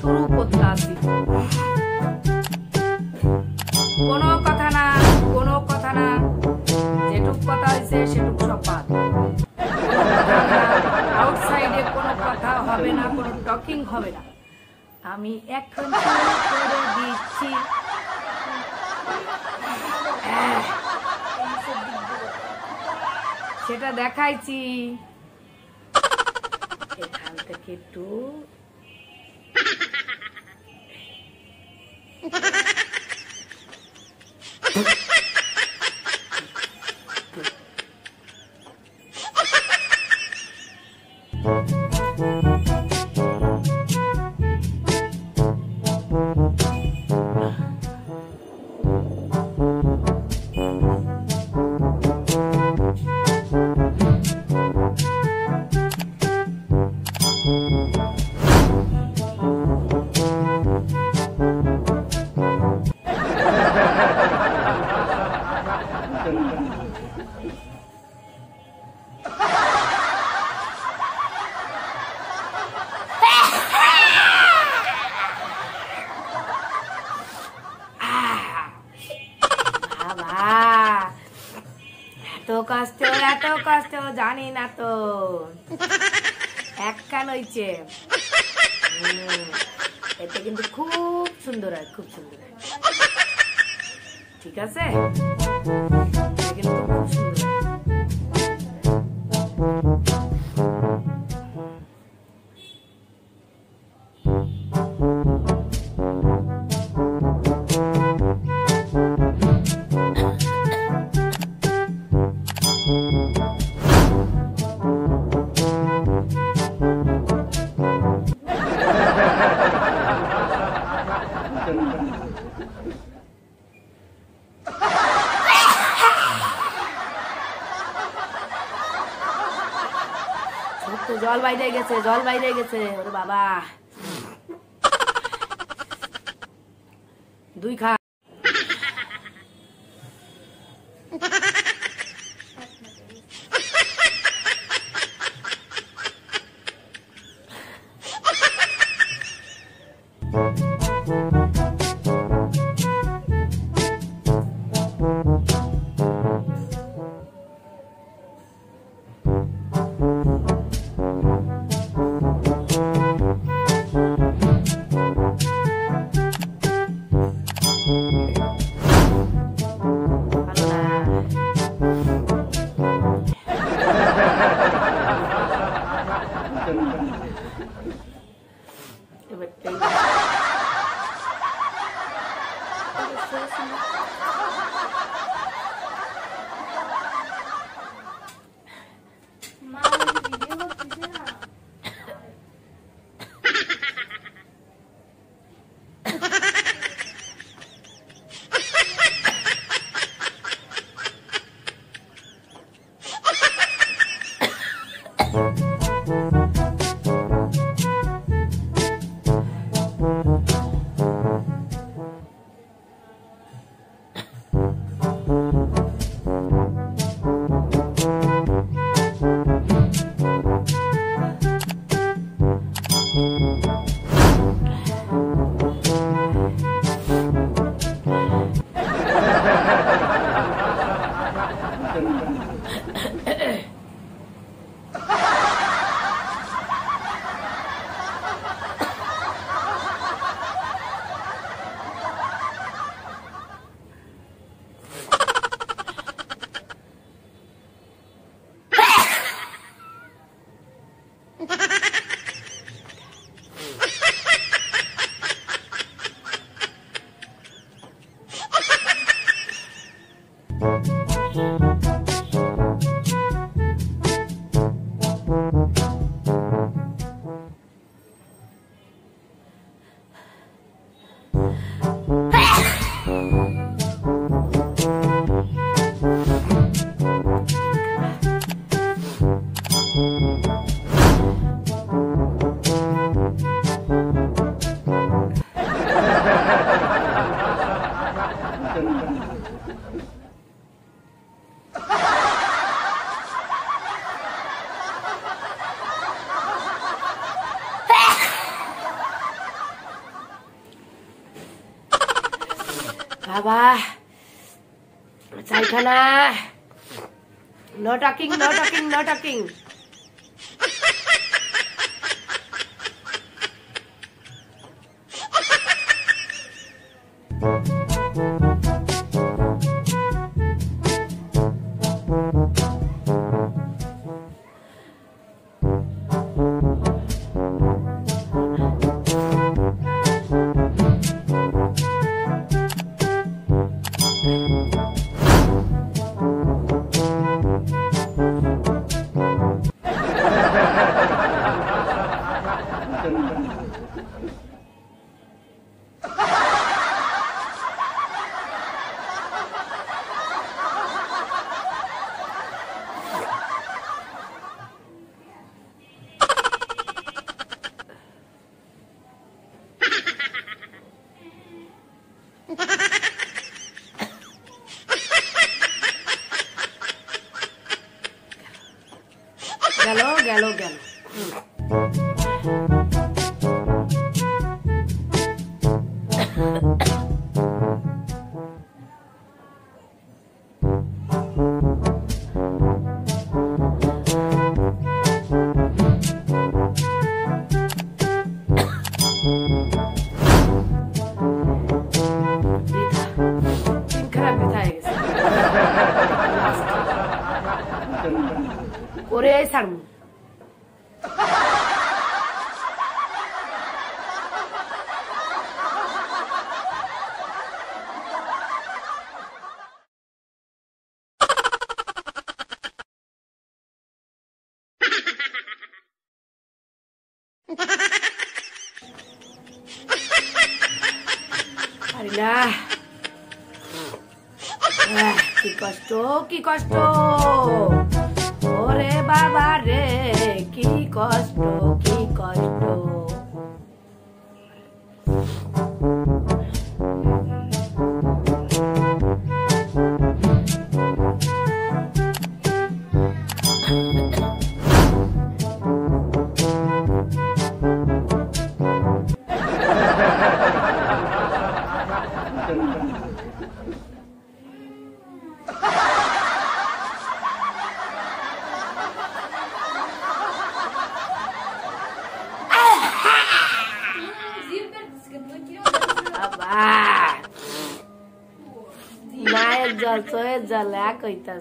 শুরু করতে আসি। কোনো কথা না, কোনো কথা না, যেটুক কথা হয়েছে সেটুক সব বাদ। আউটসাইডে কোনো কথা হবে না, কোনো টকিং হবে না। আমি এখন শুরু করে দিচ্ছি। সেটা দেখাইছি। এখান থেকে একটু এত কষ্ট জানি না তো, এক কান হইছে। এতে কিন্তু খুব সুন্দর হয়, খুব সুন্দর হয়। ঠিক আছে, কিন্তু খুব সুন্দর হয়। জল বাইরে গেছে, জল বাইরে গেছে। ওরে বাবা, দুই খা। বাবা চাইখানা no talking no talking no talking গেল গেল গেল ওরে ছাড়মু পারি না কি কষ্ট কি কষ্ট ওরে বাবা রে কি কষ্ট কি কষ্ট Naik jatuh jalan kau itu.